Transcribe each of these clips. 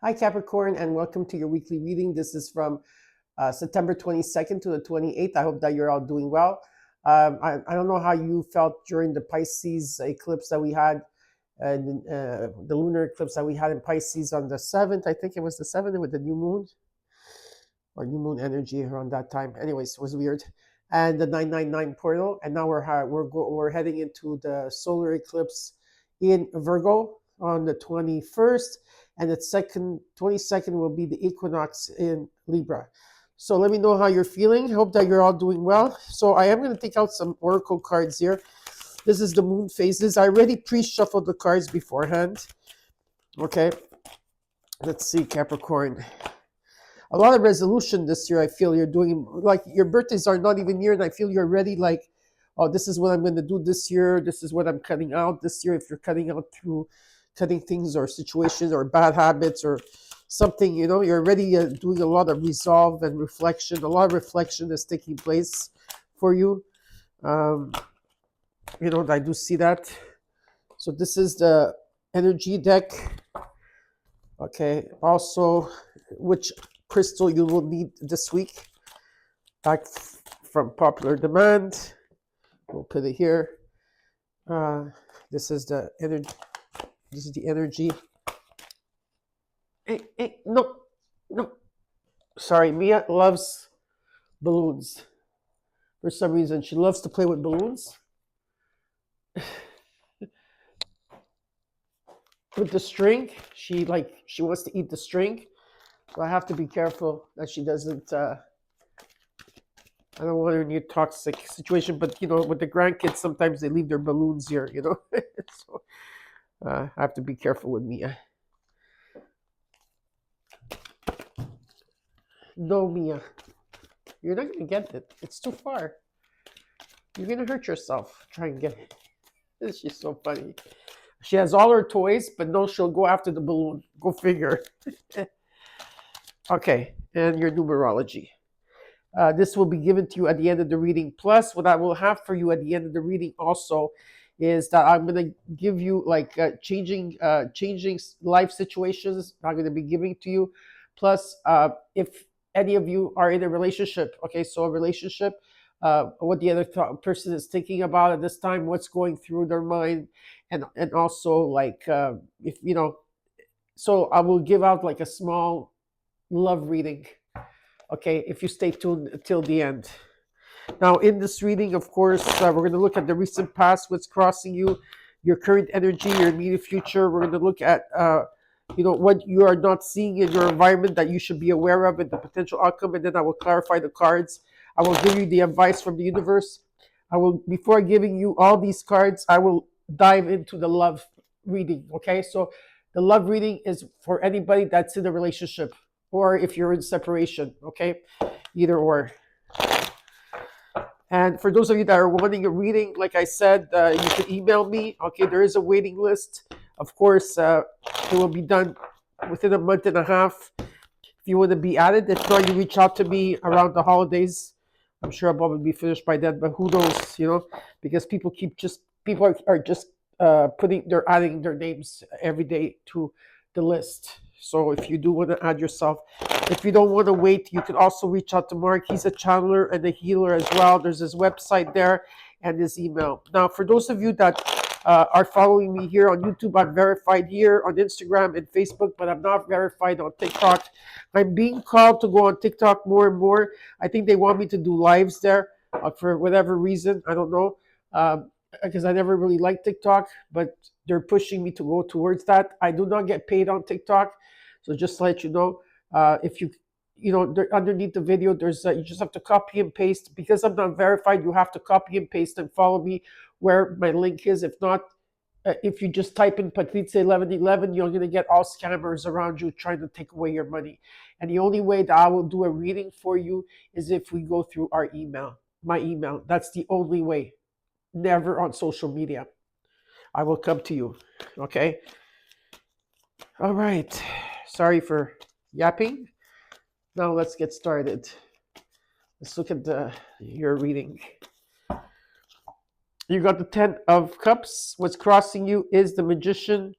Hi, Capricorn, and welcome to your weekly reading. This is from September 22nd to the 28th. I hope that you're all doing well. I don't know how you felt during the Pisces eclipse that we had, the lunar eclipse that we had in Pisces on the 7th. I think it was the 7th with the new moon or new moon energy around that time. Anyways, it was weird. And the 999 portal. And now we're heading into the solar eclipse in Virgo on the 21st, and the 22nd will be the equinox in Libra. So let me know how you're feeling. Hope that you're all doing well. So I am going to take out some oracle cards here. This is the moon phases. I already pre-shuffled the cards beforehand. Okay. Let's see, Capricorn. A lot of resolution this year. I feel you're doing, like, your birthdays are not even near, and I feel you're ready, like, oh, this is what I'm going to do this year. This is what I'm cutting out this year. If you're cutting out through cutting things or situations or bad habits or something, you're already doing a lot of resolve and reflection. A lot of reflection is taking place for you. I do see that. So this is the energy deck. Okay. Also, which crystal you will need this week, back from popular demand. We'll put it here. This is the energy. This is the energy. Hey, no. Sorry, Mia loves balloons. For some reason, she loves to play with balloons. With the string, she wants to eat the string. So I have to be careful that she doesn't. I don't want her in a toxic situation, but with the grandkids, sometimes they leave their balloons here. So I have to be careful with Mia. No, Mia, you're not gonna get it. It's too far. You're gonna hurt yourself. Try and get it. She's so funny. She has all her toys, but no, she'll go after the balloon. Go figure. Okay, and your numerology. This will be given to you at the end of the reading. Plus, what I will have for you at the end of the reading also is that I'm going to give you changing life situations I'm going to be giving to you. Plus, if any of you are in a relationship, okay, so a relationship, what the other person is thinking about at this time, what's going through their mind, and also if so I will give out like a small love reading, okay, if you stay tuned till the end. Now, in this reading, of course, we're going to look at the recent past, what's crossing you, your current energy, your immediate future. We're going to look at what you are not seeing in your environment that you should be aware of, and the potential outcome, and then I will clarify the cards. I will give you the advice from the universe. Before giving you all these cards, I will dive into the love reading, okay? So the love reading is for anybody that's in a relationship, or if you're in separation, okay? Either or. And for those of you that are wanting a reading, like I said, you can email me. Okay, there is a waiting list. Of course, it will be done within a month and a half if you want to be added. If not, you reach out to me around the holidays. I'm sure I'll probably be finished by then, but who knows, because people are just they're adding their names every day to the list. So if you do want to add yourself, if you don't want to wait, you can also reach out to Mark. He's a channeler and a healer as well. There's his website there and his email. Now, for those of you that are following me here on YouTube, I'm verified here on Instagram and Facebook, but I'm not verified on TikTok. I'm being called to go on TikTok more and more. I think they want me to do lives there for whatever reason. I don't know. Because I never really liked TikTok, but they're pushing me to go towards that. I do not get paid on TikTok, so just to let you know, if underneath the video, there's you just have to copy and paste. Because I'm not verified, you have to copy and paste and follow me where my link is. If not, if you just type in Patrizia 1111, you're going to get all scammers around you trying to take away your money. And the only way that I will do a reading for you is if we go through our email, my email. That's the only way. Never on social media. I will come to you. Okay? All right. Sorry for yapping. Now let's get started. Let's look at your reading. You got the 10 of Cups. What's crossing you is the Magician.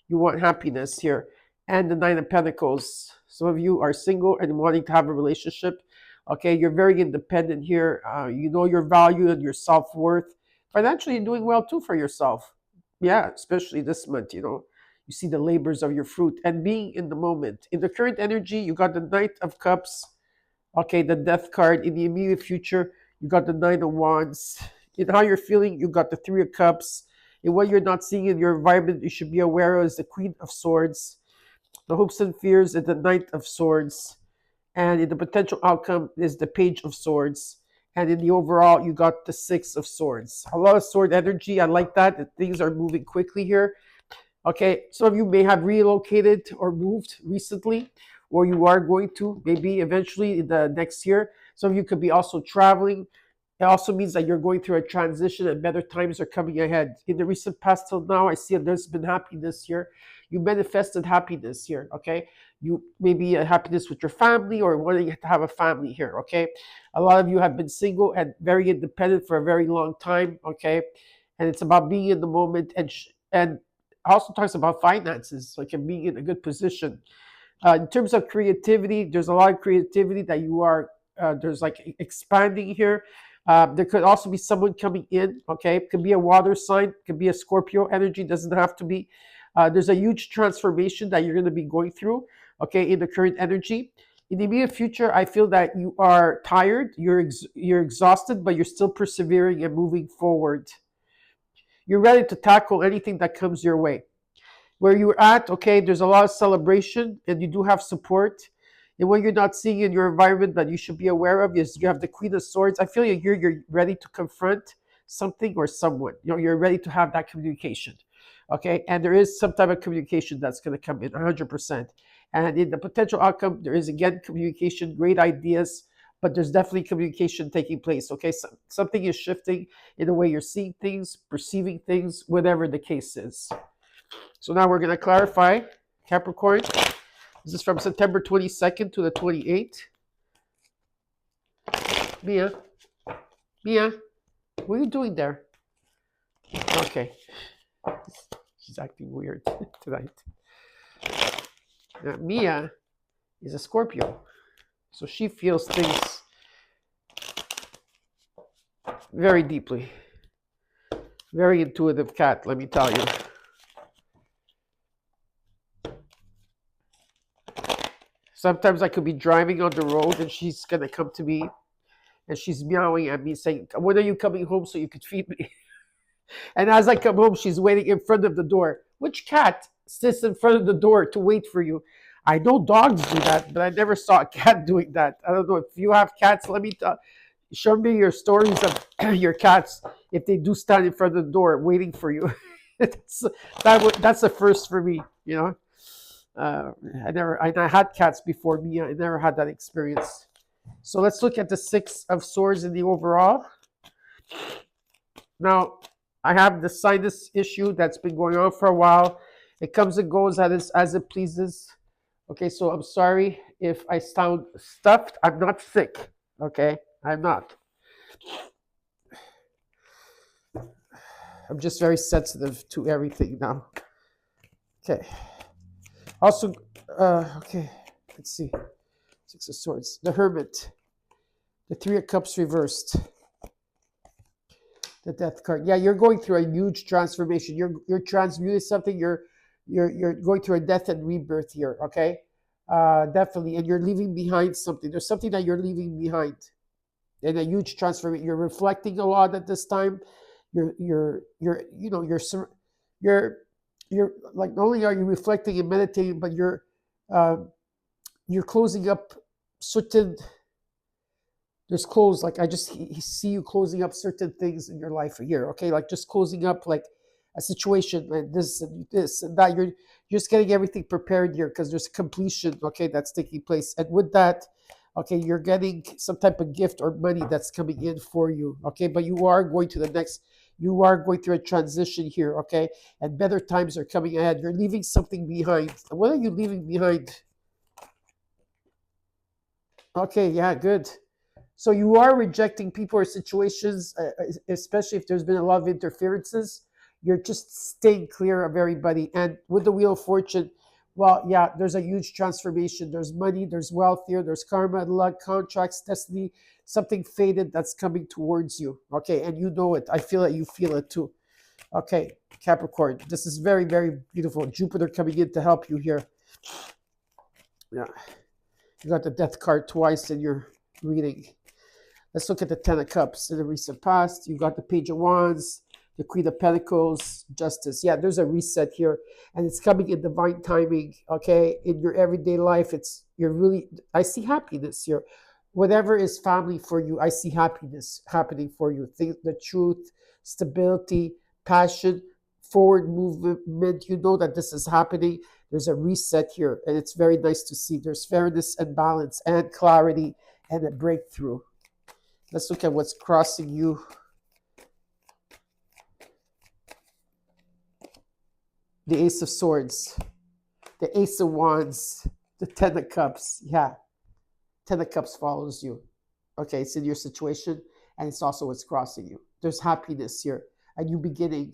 You want happiness here. and the Nine of Pentacles. Some of you are single and wanting to have a relationship. Okay, you're very independent here. You know your value and your self-worth. Financially, you're doing well too for yourself. Yeah, especially this month, you see the labors of your fruit and being in the moment. In the current energy, you got the Knight of Cups. Okay, the Death card. In the immediate future, you got the Nine of Wands. In how you're feeling, you got the Three of Cups. In what you're not seeing in your environment, you should be aware of is the Queen of Swords. The hopes and fears is the Knight of Swords. And in the potential outcome is the Page of Swords. And in the overall, you got the Six of Swords. A lot of sword energy. I like that. Things are moving quickly here. Okay, some of you may have relocated or moved recently, or you are going to maybe eventually in the next year. Some of you could be also traveling. It also means that you're going through a transition and better times are coming ahead. In the recent past till now, I see that there's been happiness here. You manifested happiness here, okay? You maybe a happiness with your family or wanting to have a family here, okay? A lot of you have been single and very independent for a very long time, okay? And it's about being in the moment and also talks about finances, like being in a good position. In terms of creativity, there's a lot of creativity that you are, there's like expanding here. There could also be someone coming in, okay? It could be a water sign, it could be a Scorpio energy, doesn't have to be. There's a huge transformation that you're going to be going through, okay, in the current energy. In the immediate future, I feel that you are tired, you're exhausted, but you're still persevering and moving forward. You're ready to tackle anything that comes your way. Where you're at, okay, there's a lot of celebration and you do have support. And what you're not seeing in your environment that you should be aware of is you have the Queen of Swords. I feel you're ready to confront something or someone. You're ready to have that communication. Okay, and there is some type of communication that's going to come in 100%. And in the potential outcome, there is again communication, great ideas, but there's definitely communication taking place. Okay, so something is shifting in the way you're seeing things, perceiving things, whatever the case is. So now we're going to clarify, Capricorn. This is from September 22nd to the 28th. Mia, what are you doing there? Okay. She's acting weird tonight. Now, Mia is a Scorpio. So she feels things very deeply. Very intuitive cat, let me tell you. Sometimes I could be driving on the road and she's going to come to me and she's meowing at me saying, when are you coming home so you could feed me? And as I come home, she's waiting in front of the door. Which cat sits in front of the door to wait for you? I know dogs do that, but I never saw a cat doing that. I don't know if you have cats. Show me your stories of your cats if they do stand in front of the door waiting for you. that's the first for me, you know. I had cats before me. I never had that experience. So let's look at the Six of Swords in the overall. Now, I have the sinus issue that's been going on for a while. It comes and goes as it pleases. Okay, so I'm sorry if I sound stuffed. I'm not sick. Okay, I'm not. I'm just very sensitive to everything now. Okay. Also, okay, let's see. Six of Swords. The Hermit. The Three of Cups reversed. The Death card. Yeah, you're going through a huge transformation. You're transmuting something. You're going through a death and rebirth here. Okay, definitely. And you're leaving behind something. There's something that you're leaving behind, and a huge transformation. You're reflecting a lot at this time. You're like, not only are you reflecting and meditating, but you're closing up certain. There's close, like I just see you closing up certain things in your life here, okay? Like just closing up like a situation like this and that. You're just getting everything prepared here because there's completion, okay, that's taking place. And with that, okay, you're getting some type of gift or money that's coming in for you, okay? But you are going through a transition here, okay? And better times are coming ahead. You're leaving something behind. What are you leaving behind? Okay, yeah, good. So you are rejecting people or situations, especially if there's been a lot of interferences. You're just staying clear of everybody. And with the Wheel of Fortune, Well, yeah, there's a huge transformation. There's money, there's wealth here, there's karma, luck, contracts, destiny, something faded that's coming towards you. Okay, and you know it. I feel it, you feel it too. Okay, Capricorn, this is very, very beautiful. Jupiter coming in to help you here. Yeah, you got the death card twice in your reading. Let's look at the Ten of Cups in the recent past. You got the Page of Wands, the Queen of Pentacles, Justice. Yeah, there's a reset here, and it's coming in divine timing. Okay, in your everyday life, you're really. I see happiness here. Whatever is family for you, I see happiness happening for you. Think the truth, stability, passion, forward movement. You know that this is happening. There's a reset here, and it's very nice to see. There's fairness and balance and clarity and a breakthrough. Let's look at what's crossing you. The Ace of Swords, the Ace of Wands, the Ten of Cups. Yeah, Ten of Cups follows you. Okay, it's in your situation, and it's also what's crossing you. There's happiness here, a new beginning,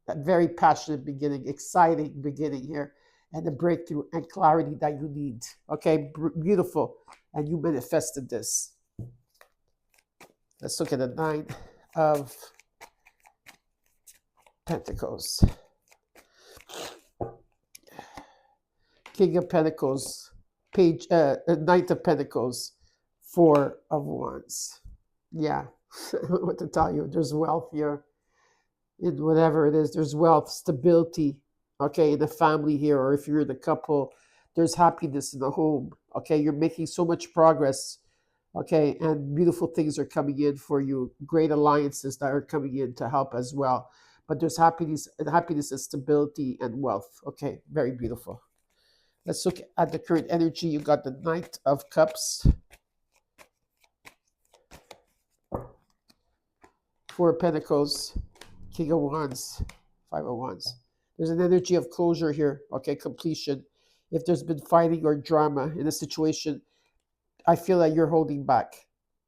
a very passionate beginning, exciting beginning here, and the breakthrough and clarity that you need. Okay, beautiful. And you manifested this. Let's look at the Nine of Pentacles. King of Pentacles, Knight of Pentacles, Four of Wands. Yeah, what to tell you? There's wealth here. In whatever it is, there's wealth, stability. Okay, in the family here, or if you're in a couple, there's happiness in the home. Okay, you're making so much progress. Okay, and beautiful things are coming in for you. Great alliances that are coming in to help as well. But there's happiness and stability and wealth. Okay, very beautiful. Let's look at the current energy. You got the Knight of Cups, Four of Pentacles, King of Wands, Five of Wands. There's an energy of closure here. Okay, completion. If there's been fighting or drama in a situation, I feel that you're holding back,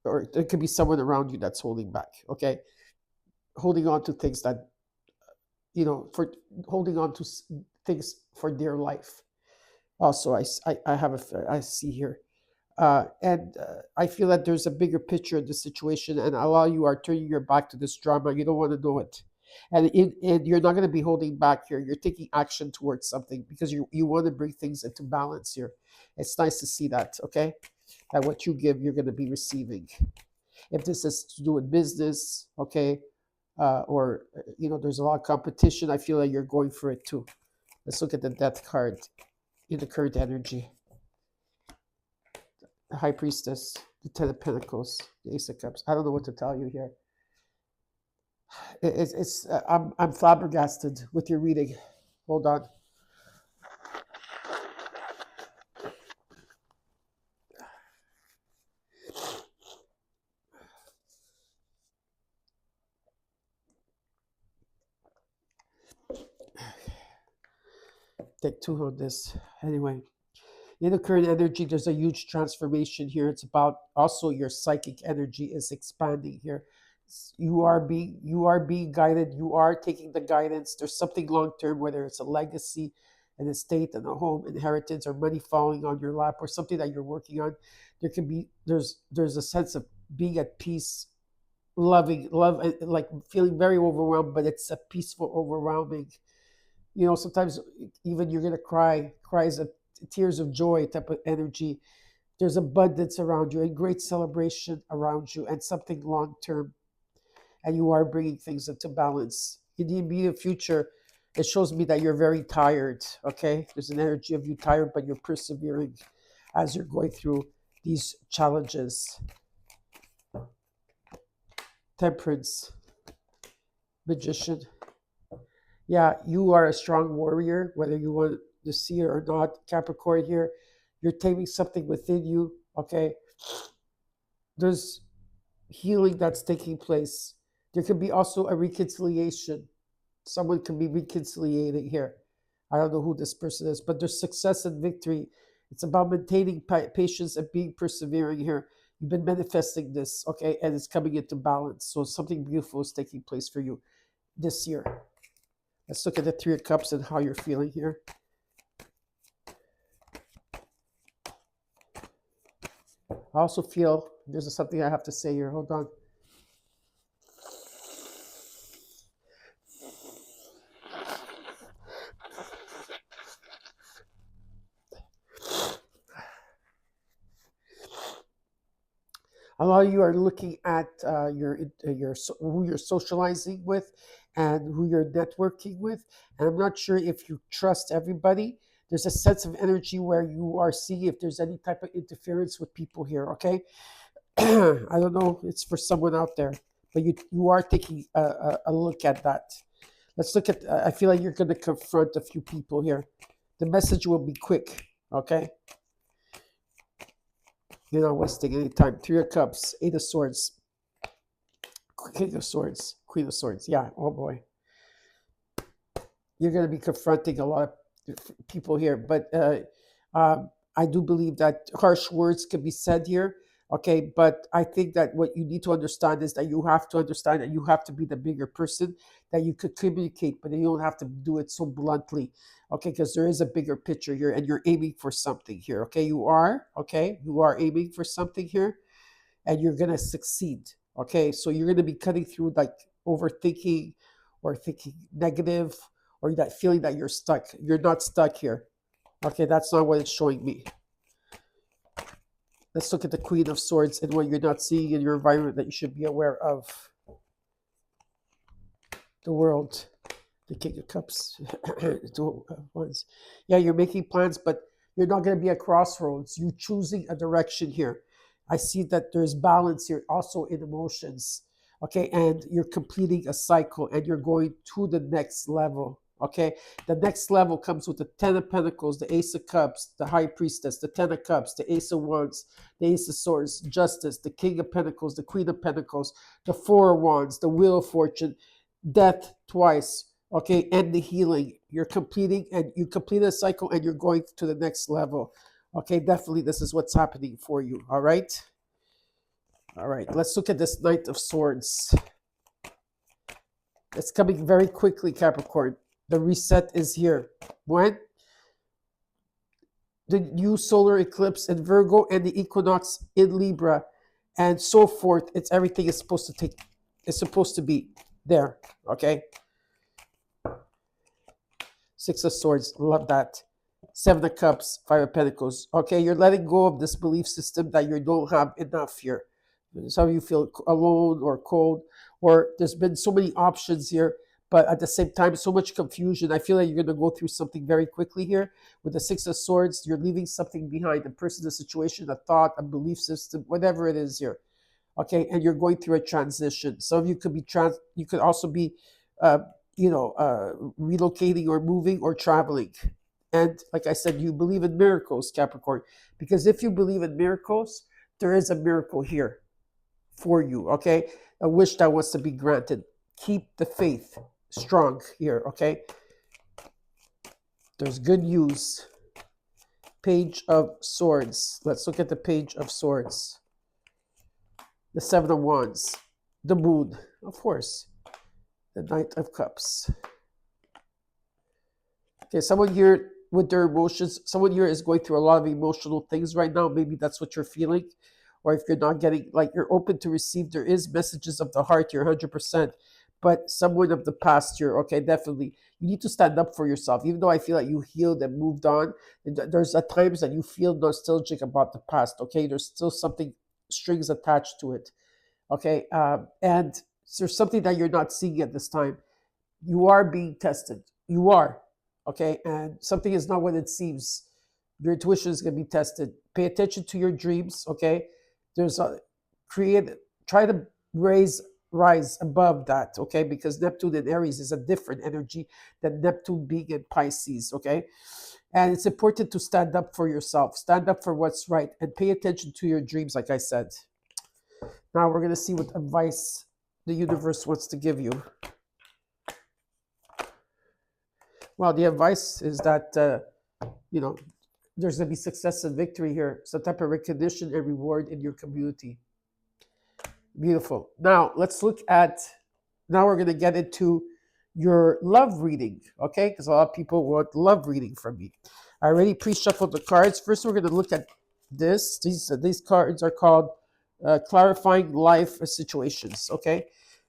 or there could be someone around you that's holding back. Okay, holding on to things that for holding on to things for dear life. Also, I see here, and I feel that there's a bigger picture in this situation, and a lot of you are turning your back to this drama. You don't want to know it, and you're not going to be holding back here. You're taking action towards something because you want to bring things into balance here. It's nice to see that. Okay, that what you give, you're going to be receiving. If this is to do with business, okay, or there's a lot of competition, I feel like you're going for it too. Let's look at the Death card in the current energy. The High Priestess, the Ten of Pentacles, the Ace of Cups. I don't know what to tell you here. I'm flabbergasted with your reading. Hold on. Take two on this. Anyway, in the current energy, there's a huge transformation here. It's about also your psychic energy is expanding here. You are being guided. You are taking the guidance. There's something long term, whether it's a legacy, an estate, and a home, inheritance, or money falling on your lap, or something that you're working on. There's a sense of being at peace, love, like feeling very overwhelmed, but it's a peaceful, overwhelming. Sometimes even you're gonna cries of tears of joy type of energy. There's abundance around you and great celebration around you and something long term, and you are bringing things into balance. In the immediate future, it shows me that you're very tired. Okay, there's an energy of you tired, but you're persevering as you're going through these challenges. Temperance, Magician. Yeah, you are a strong warrior, whether you want to see it or not. Capricorn here, you're taming something within you. Okay, there's healing that's taking place. There could be also a reconciliation. Someone can be reconciliating here. I don't know who this person is, but there's success and victory. It's about maintaining patience and being persevering here. You've been manifesting this, okay, and it's coming into balance. So something beautiful is taking place for you this year. Let's look at the Three of Cups and how you're feeling here. I also feel there's something I have to say here. Hold on. A lot of you are looking at who you're socializing with and who you're networking with, and I'm not sure if you trust everybody. There's a sense of energy where you are seeing if there's any type of interference with people here. Okay, I don't know. It's for someone out there, but you are taking a look at that. Let's look at. I feel like you're going to confront a few people here. The message will be quick. Okay. You're not wasting any time. Three of Cups, Eight of Swords, King of Swords, Queen of Swords. Yeah, oh boy. You're going to be confronting a lot of people here. But I do believe that harsh words can be said here. Okay, but I think that what you need to understand is that you have to understand that you have to be the bigger person, that you could communicate, but you don't have to do it so bluntly. Okay, because there is a bigger picture here and you're aiming for something here. Okay, you are aiming for something here and you're going to succeed. Okay, so you're going to be cutting through like overthinking or thinking negative or that feeling that you're stuck. You're not stuck here. Okay, that's not what it's showing me. Let's look at the Queen of Swords and what you're not seeing in your environment that you should be aware of. The World, the King of Cups, Two of Wands. Yeah, you're making plans, but you're not going to be at crossroads. You're choosing a direction here. I see that there's balance here also in emotions. Okay, and you're completing a cycle and you're going to the next level. Okay, the next level comes with the Ten of Pentacles, the Ace of Cups, the High Priestess, the Ten of Cups, the Ace of Wands, the Ace of Swords, Justice, the King of Pentacles, the Queen of Pentacles, the Four of Wands, the Wheel of Fortune, Death twice. Okay, and the healing. You're completing and you complete a cycle and you're going to the next level. Okay, definitely this is what's happening for you. All right. All right, let's look at this Knight of Swords. It's coming very quickly, Capricorn. The reset is here. When? The new solar eclipse in Virgo and the equinox in Libra and so forth. It's everything is supposed to be there. Okay. Six of Swords, love that. Seven of Cups, Five of Pentacles. Okay, you're letting go of this belief system that you don't have enough here. Some of you feel alone or cold, or there's been so many options here, but at the same time, so much confusion. I feel like you're going to go through something very quickly here. With the Six of Swords, you're leaving something behind, a person, a situation, a thought, a belief system, whatever it is here. Okay, and you're going through a transition. Some of you could be you could also be relocating or moving or traveling. And like I said, you believe in miracles, Capricorn, because if you believe in miracles, there is a miracle here for you. Okay, a wish that wants to be granted. Keep the faith strong here. Okay, there's good news. Page of Swords. Let's look at the Page of Swords. The Seven of Wands, the Moon, of course, the Knight of Cups. Okay, someone here with their emotions, someone here is going through a lot of emotional things right now. Maybe that's what you're feeling. Or if you're not getting, like you're open to receive, there is messages of the heart, you're 100%. But someone of the past here, okay, definitely. You need to stand up for yourself. Even though I feel like you healed and moved on, there's at times that you feel nostalgic about the past, okay? There's still something, strings attached to it, okay? And there's something that you're not seeing at this time. You are being tested. You are, okay? And something is not what it seems. Your intuition is going to be tested. Pay attention to your dreams, okay? There's a try to rise above that, okay? Because Neptune in Aries is a different energy than Neptune being in Pisces, okay? And it's important to stand up for yourself, stand up for what's right, and pay attention to your dreams, like I said. Now we're going to see what advice the universe wants to give you. Well, the advice is that, there's going to be success and victory here, some type of recognition and reward in your community. Beautiful. Now, now we're going to get into your love reading, okay? Because a lot of people want love reading from me. I already pre-shuffled the cards. First, we're going to look at These cards are called clarifying life situations. Okay,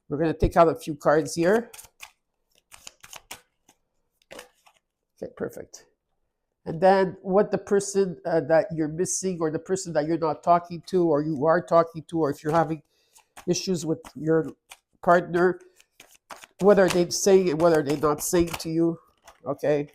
we're gonna take out a few cards here. Okay, perfect. And then what the person that you're missing, or the person that you're not talking to, or you are talking to, or if you're having issues with your partner, what are they saying and what are they not saying to you? Okay.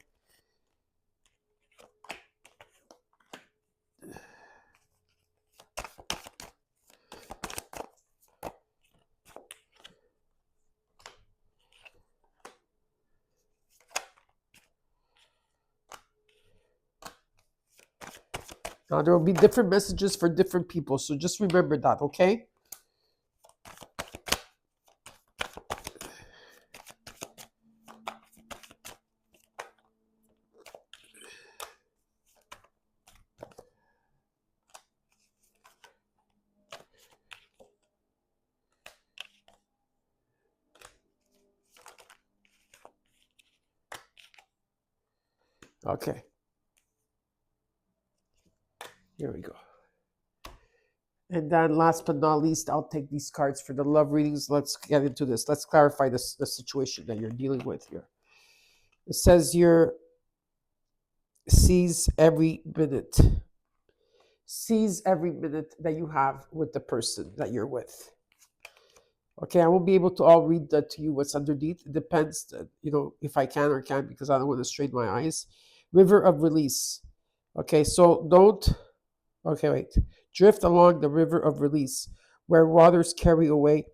Now there will be different messages for different people, so just remember that, okay? Okay. Here we go. And then last but not least, I'll take these cards for the love readings. Let's get into this. Let's clarify the situation that you're dealing with here. It says here, seize every minute. Seize every minute that you have with the person that you're with. Okay, I won't be able to all read that to you what's underneath. It depends, if I can or can't, because I don't want to strain my eyes. River of release. Okay, so wait. Drift along the river of release, where waters carry away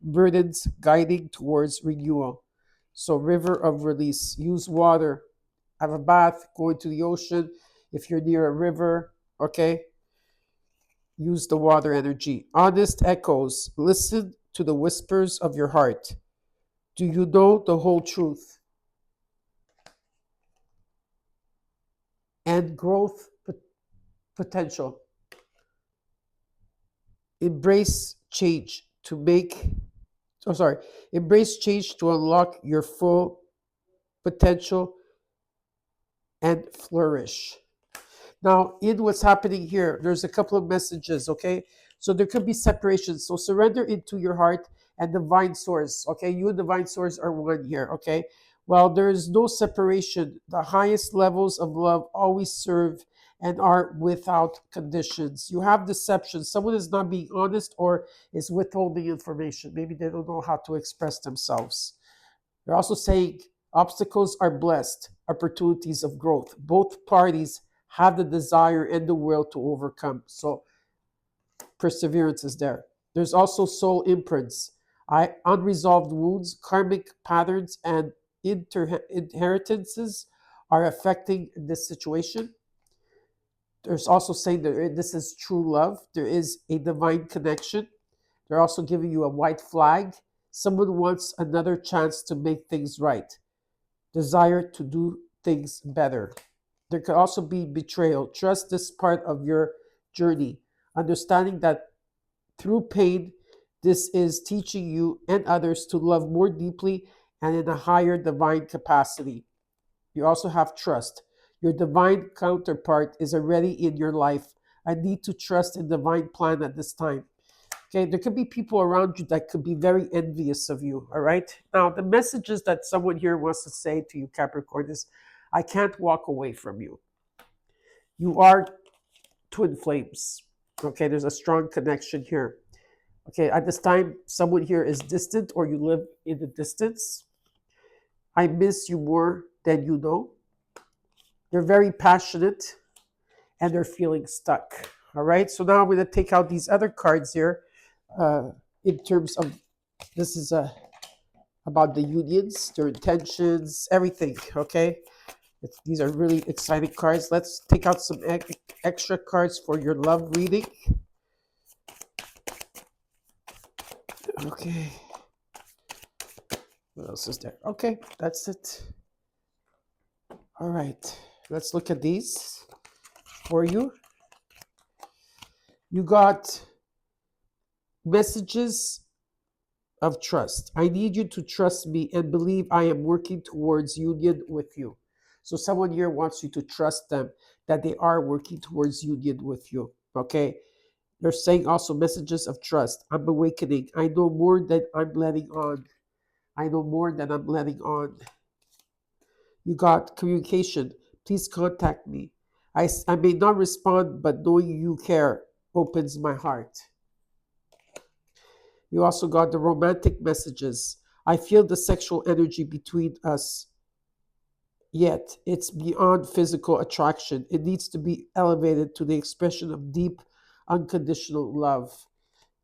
burdens, guiding towards renewal. So, river of release. Use water. Have a bath. Go into the ocean. If you're near a river, okay, use the water energy. Honest echoes. Listen to the whispers of your heart. Do you know the whole truth? And growth potential. Embrace change to make, embrace change to unlock your full potential and flourish. Now, in what's happening here, there's a couple of messages, okay? So there could be separation. So surrender into your heart and divine source, okay? You and divine source are one here, okay? Well, there is no separation. The highest levels of love always serve and are without conditions. You have deception. Someone is not being honest or is withholding information. Maybe they don't know how to express themselves. They're also saying obstacles are blessed, opportunities of growth. Both parties have the desire and the will to overcome. So perseverance is there. There's also soul imprints, unresolved wounds, karmic patterns, and inheritances are affecting this situation. There's also saying that this is true love. There is a divine connection. They're also giving you a white flag. Someone wants another chance to make things right. Desire to do things better. There could also be betrayal. Trust this part of your journey. Understanding that through pain, this is teaching you and others to love more deeply and in a higher divine capacity. You also have trust. Your divine counterpart is already in your life. I need to trust in divine plan at this time. Okay, there could be people around you that could be very envious of you. All right. Now, the messages that someone here wants to say to you, Capricorn, is I can't walk away from you. You are twin flames. Okay, there's a strong connection here. Okay, at this time, someone here is distant or you live in the distance. I miss you more than you know. They're very passionate and they're feeling stuck. All right, so now I'm going to take out these other cards here in terms of this is about the unions, their intentions, everything. Okay, these are really exciting cards. Let's take out some extra cards for your love reading. Okay. What else is there? Okay, that's it. All right. Let's look at these for you. You got messages of trust. I need you to trust me and believe I am working towards union with you. So someone here wants you to trust them, that they are working towards union with you. Okay. They're saying also messages of trust. I'm awakening. I know more than I'm letting on. I know more than I'm letting on. You got communication. Please contact me. I may not respond, but knowing you care opens my heart. You also got the romantic messages. I feel the sexual energy between us, yet it's beyond physical attraction. It needs to be elevated to the expression of deep, unconditional love.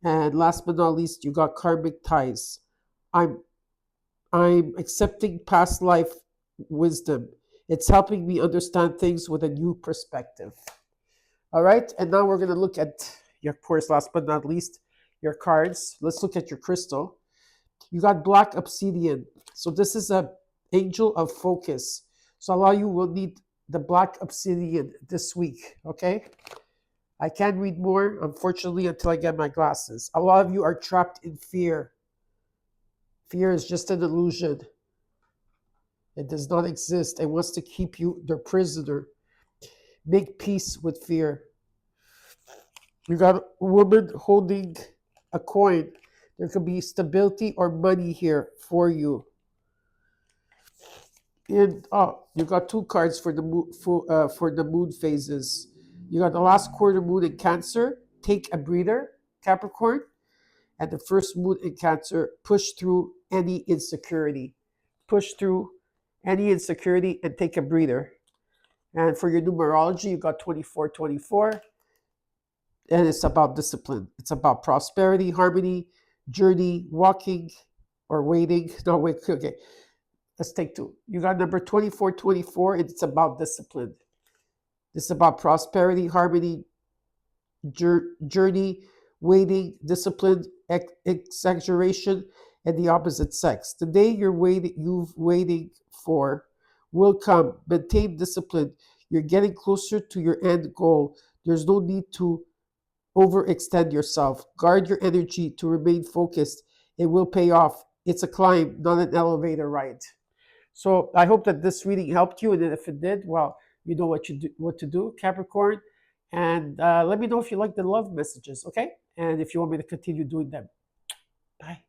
And last but not least, you got karmic ties. I'm I'm accepting past life wisdom. It's helping me understand things with a new perspective. All right, and now we're gonna look at your, of course, last but not least, your cards. Let's look at your crystal. You got black obsidian. So this is a angel of focus. So a lot of you will need the black obsidian this week. Okay. I can't read more, unfortunately, until I get my glasses. A lot of you are trapped in fear. Fear is just an illusion. It does not exist. It wants to keep you their prisoner. Make peace with fear. You got a woman holding a coin. There could be stability or money here for you. And you got two cards for the for the moon phases. You got the last quarter moon in Cancer. Take a breather, Capricorn, and the first moon in Cancer. Push through any insecurity. Push through any insecurity and take a breather. And for your numerology, you got 2424. And it's about discipline. It's about prosperity, harmony, journey, walking, or waiting. No, wait, okay. Let's take two. You got number 2424. It's about discipline. It's about prosperity, harmony, journey, waiting, discipline, exaggeration, and the opposite sex. The day you've waiting for will come. Maintain discipline. You're getting closer to your end goal. There's no need to overextend yourself. Guard your energy to remain focused. It will pay off. It's a climb, not an elevator ride. So I hope that this reading helped you, and if it did, well, you know what to do, Capricorn. And let me know if you like the love messages, okay? And if you want me to continue doing them. Bye.